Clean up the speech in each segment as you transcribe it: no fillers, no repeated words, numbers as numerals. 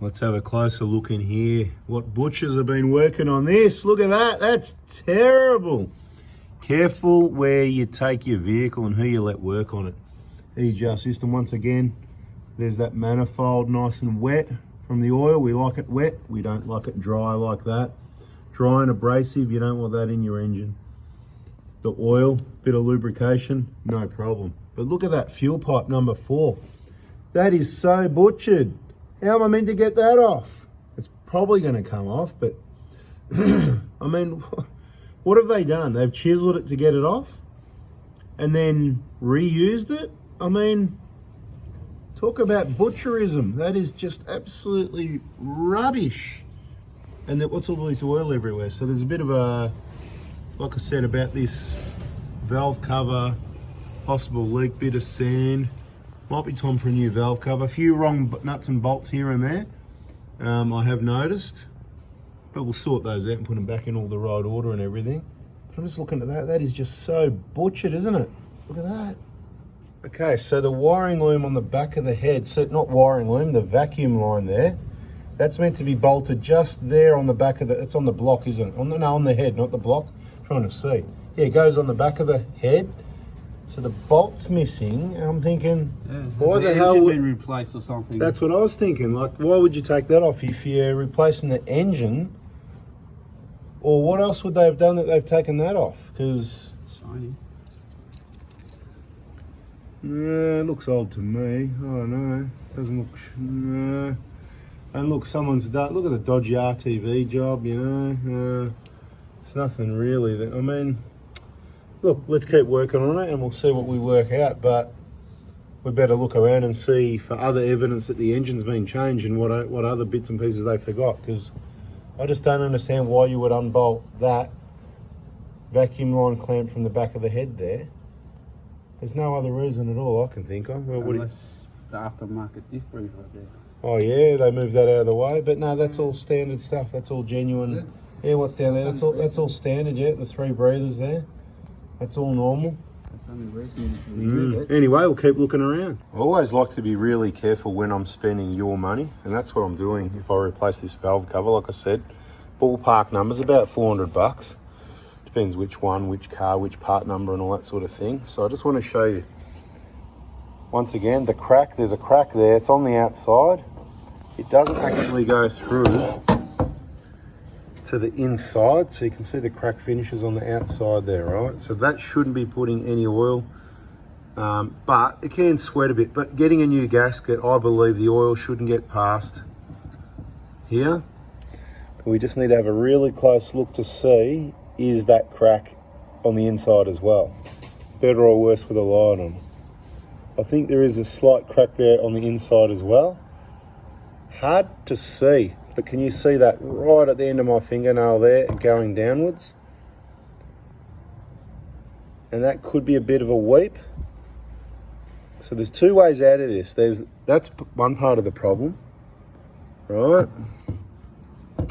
Let's have a closer look in here. What butchers have been working on this? Look at that, that's terrible. Careful where you take your vehicle and who you let work on it. EGR system, once again, there's that manifold nice and wet from the oil. We like it wet, we don't like it dry like that. Dry and abrasive, you don't want that in your engine. The oil, bit of lubrication, no problem. But look at that fuel pipe number 4. That is so butchered. How am I meant to get that off? It's probably going to come off, but I mean, what have they done? They've chiseled it to get it off and then reused it? I mean, talk about butcherism. That is just absolutely rubbish. And then what's all this oil everywhere? So there's a bit of a, like I said, about this valve cover, possible leak, bit of sand. Might be time for a new valve cover. A few wrong nuts and bolts here and there, I have noticed. But we'll sort those out and put them back in all the right order and everything. But I'm just looking at that. That is just so butchered, isn't it? Look at that. Okay, so the wiring loom on the back of the head, so not wiring loom, the vacuum line there, that's meant to be bolted just there on the back of the, it's on the block, isn't it? On the head, not the block. I'm trying to see. Yeah, it goes on the back of the head. So the bolt's missing, and I'm thinking, why the hell would been replaced or something? That's what I was thinking. Like, why would you take that off if you're replacing the engine? Or what else would they have done that they've taken that off? Because shiny. Yeah, it looks old to me. I don't know. Doesn't look. Nah. And look, someone's done. Look at the dodgy RTV job. You know, it's nothing really. That I mean. Look, let's keep working on it and we'll see what we work out, but we better look around and see for other evidence that the engine's been changed and what other bits and pieces they forgot, because I just don't understand why you would unbolt that vacuum line clamp from the back of the head there. There's no other reason at all I can think of. Well, unless the aftermarket diff breather right there. Oh yeah, they moved that out of the way, but no, that's all standard stuff. That's all genuine. Yeah, what's down there? That's all standard. Yeah, the 3 breathers there. That's all normal. That's the only reason. Anyway, we'll keep looking around. I always like to be really careful when I'm spending your money, and that's what I'm doing if I replace this valve cover. Like I said, ballpark numbers, about 400 bucks. Depends which one, which car, which part number and all that sort of thing. So I just want to show you. Once again, the crack, there's a crack there. It's on the outside. It doesn't actually go through to the inside, so you can see the crack finishes on the outside there, right? So that shouldn't be putting any oil, but it can sweat a bit. But getting a new gasket, I believe the oil shouldn't get past here. But we just need to have a really close look to see, is that crack on the inside as well? Better or worse with a light on? I think there is a slight crack there on the inside as well. Hard to see. But can you see that right at the end of my fingernail there going downwards? And that could be a bit of a weep. So there's 2 ways out of this. That's one part of the problem, right?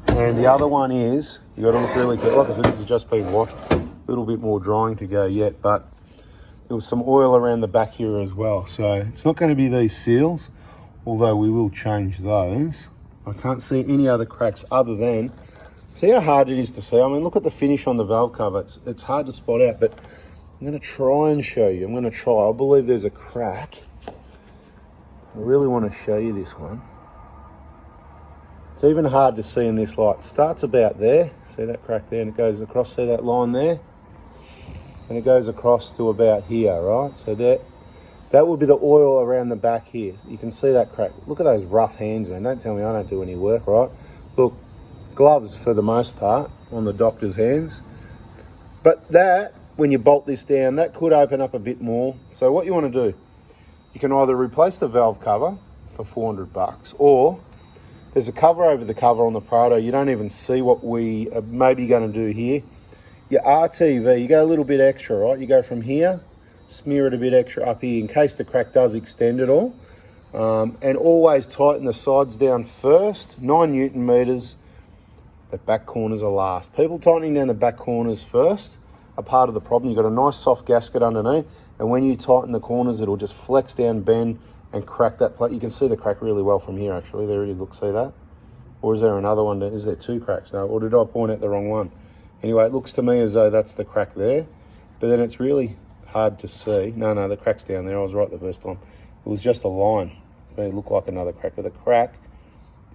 And the other one is, you gotta look really careful, because this has just been washed. A little bit more drying to go yet, but there was some oil around the back here as well. So it's not gonna be these seals, although we will change those. I can't see any other cracks other than, see how hard it is to see? I mean, look at the finish on the valve cover. It's hard to spot out, but I'm going to try and show you. I'm going to try. I believe there's a crack. I really want to show you this one. It's even hard to see in this light. It starts about there. See that crack there? And it goes across, see that line there? And it goes across to about here, right? So that would be the oil around the back here. You can see that crack. Look at those rough hands, man. Don't tell me I don't do any work, right? Look, gloves for the most part on the doctor's hands. But that, when you bolt this down, that could open up a bit more. So what you want to do, you can either replace the valve cover for 400 bucks, or there's a cover over the cover on the Prado. You don't even see what we are maybe going to do here. Your RTV, you go a little bit extra, right? You go from here, smear it a bit extra up here in case the crack does extend at all. And always tighten the sides down first, 9 Newton meters. The back corners are last. People tightening down the back corners first are part of the problem. You've got a nice soft gasket underneath, and when you tighten the corners, it'll just flex down, bend, and crack that plate. You can see the crack really well from here, actually. There it is, look, see that? Or is there another one? Is there two cracks? No, or did I point out the wrong one? Anyway, it looks to me as though that's the crack there, but then it's really hard to see. No, the crack's down there. I was right the first time. It was just a line. It looked like another crack, but the crack,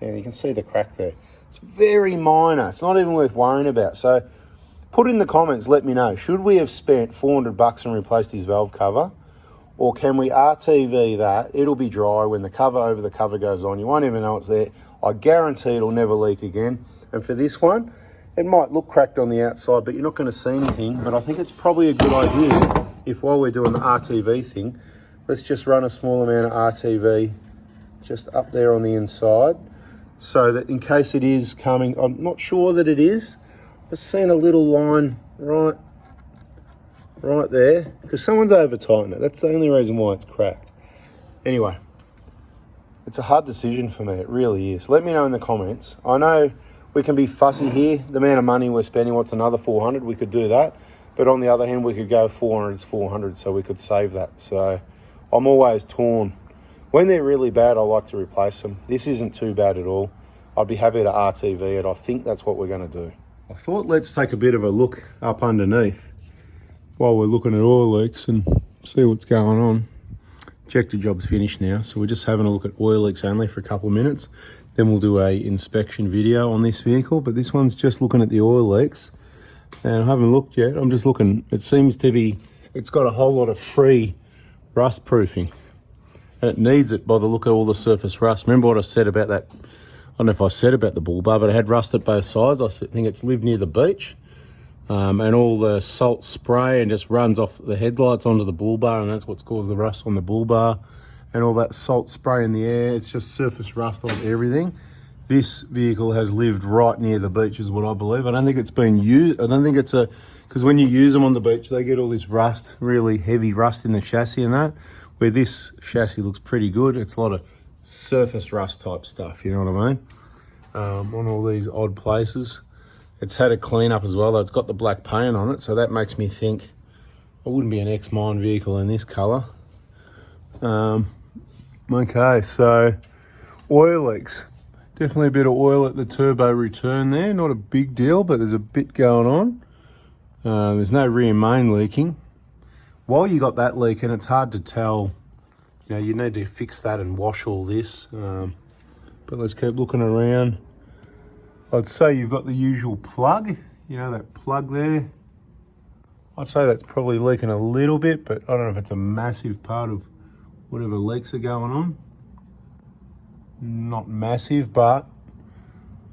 yeah, you can see the crack there. It's very minor. It's not even worth worrying about. So put in the comments, let me know. Should we have spent $400 and replaced his valve cover? Or can we RTV that? It'll be dry when the cover over the cover goes on. You won't even know it's there. I guarantee it'll never leak again. And for this one, it might look cracked on the outside, but you're not going to see anything. But I think it's probably a good idea if while we're doing the RTV thing, let's just run a small amount of RTV just up there on the inside so that in case it is coming, I'm not sure that it is. I've seen a little line right there because someone's over tightened it. That's the only reason why it's cracked. Anyway, it's a hard decision for me. It really is. Let me know in the comments. I know we can be fussy here. The amount of money we're spending, what's another 400? We could do that. But on the other hand, we could go 400 is 400, so we could save that. So I'm always torn. When they're really bad, I like to replace them. This isn't too bad at all. I'd be happy to RTV it. I think that's what we're going to do. I thought let's take a bit of a look up underneath while we're looking at oil leaks and see what's going on. Injector job's finished now, so we're just having a look at oil leaks only for a couple of minutes. Then we'll do a inspection video on this vehicle, but this one's just looking at the oil leaks. And I haven't looked yet. I'm just looking. It seems to be, it's got a whole lot of free rust proofing. And it needs it by the look of all the surface rust. Remember what I said about that? I don't know if I said about the bull bar, but it had rust at both sides. I think it's lived near the beach. And all the salt spray and just runs off the headlights onto the bull bar, and that's what's caused the rust on the bull bar. And all that salt spray in the air, it's just surface rust on everything. This vehicle has lived right near the beach is what I believe. I don't think it's been used. I don't think it's because when you use them on the beach, they get all this rust, really heavy rust in the chassis and that. Where this chassis looks pretty good. It's a lot of surface rust type stuff, you know what I mean? On all these odd places. It's had a clean up as well, though. It's got the black paint on it, so that makes me think it wouldn't be an X-Mine vehicle in this colour. Okay, so oil leaks. Definitely a bit of oil at the turbo return there. Not a big deal, but there's a bit going on. There's no rear main leaking. While you got that leaking, it's hard to tell. You know, you need to fix that and wash all this. But let's keep looking around. I'd say you've got the usual plug, you know, that plug there. I'd say that's probably leaking a little bit, but I don't know if it's a massive part of whatever leaks are going on. Not massive, but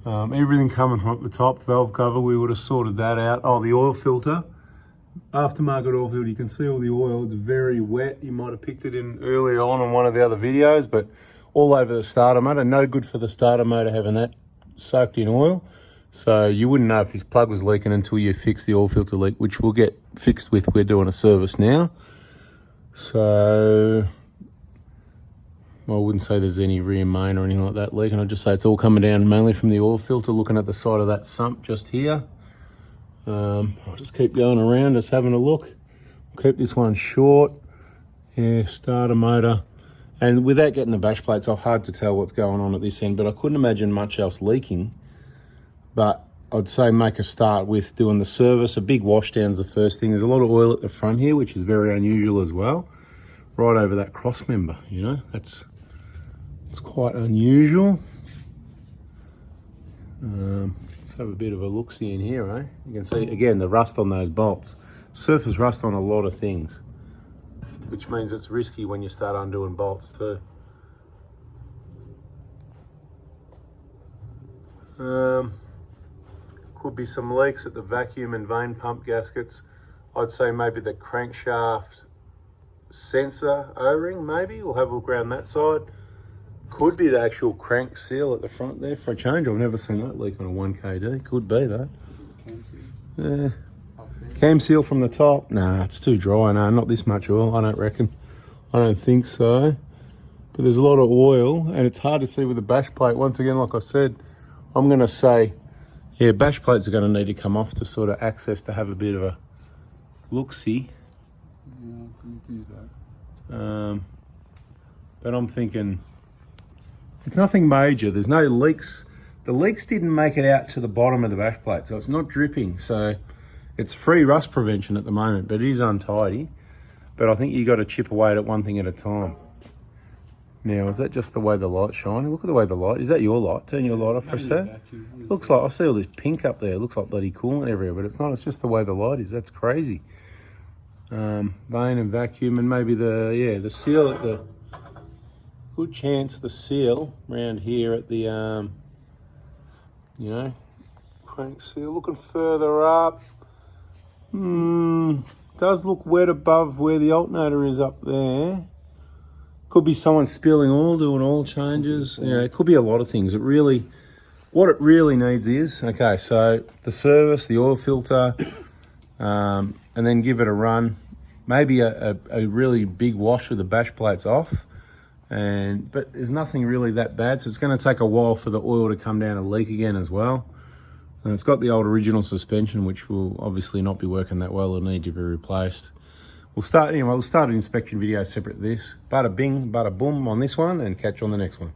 everything coming from up the top, valve cover, we would have sorted that out. Oh, the oil filter, aftermarket oil filter, you can see all the oil, it's very wet. You might have picked it in earlier on one of the other videos, but all over the starter motor. No good for the starter motor having that soaked in oil, so you wouldn't know if this plug was leaking until you fix the oil filter leak, which we'll get fixed with. We're doing a service now, so I wouldn't say there's any rear main or anything like that leaking. I'd just say it's all coming down mainly from the oil filter. Looking at the side of that sump just here. I'll just keep going around, just having a look. Keep this one short. Yeah, starter motor. And without getting the bash plates off, hard to tell what's going on at this end, but I couldn't imagine much else leaking. But I'd say make a start with doing the service. A big wash down's the first thing. There's a lot of oil at the front here, which is very unusual as well. Right over that cross member, you know, it's quite unusual. Let's have a bit of a look-see in here, eh? You can see, again, the rust on those bolts. Surface rust on a lot of things, which means it's risky when you start undoing bolts too. Could be some leaks at the vacuum and vane pump gaskets. I'd say maybe the crankshaft sensor O-ring, maybe. We'll have a look around that side. Could be the actual crank seal at the front there for a change. I've never seen that leak on a 1KD. Could be that. Yeah. Cam seal from the top. Nah, it's too dry. No, not this much oil, I don't reckon. I don't think so. But there's a lot of oil, and it's hard to see with the bash plate. Once again, like I said, I'm going to say, yeah, bash plates are going to need to come off to sort of access to have a bit of a look-see. Yeah, you do that. But I'm thinking, it's nothing major. There's no leaks. the leaks didn't make it out to the bottom of the bash plate, so it's not dripping. So it's free rust prevention at the moment, but it is untidy. But I think you got to chip away at it one thing at a time. Now, is that just the way the light's shining? Look at the way the light, is that your light? Turn your light off for a sec. Looks like, I see all this pink up there. It looks like bloody coolant everywhere, but it's not, it's just the way the light is. That's crazy. Vane and vacuum, and maybe the seal at the, good chance the seal around here at the, you know, crank seal. Looking further up. Does look wet above where the alternator is up there. Could be someone spilling oil, doing oil changes. Yeah, it could be a lot of things. What it really needs is, okay, so the service, the oil filter, and then give it a run. Maybe a really big wash with the bash plates off. But there's nothing really that bad, so it's going to take a while for the oil to come down and leak again as well. And it's got the old original suspension, which will obviously not be working that well. It'll need to be replaced. We'll start an inspection video separate to this. Bada bing, bada boom on this one, and catch you on the next one.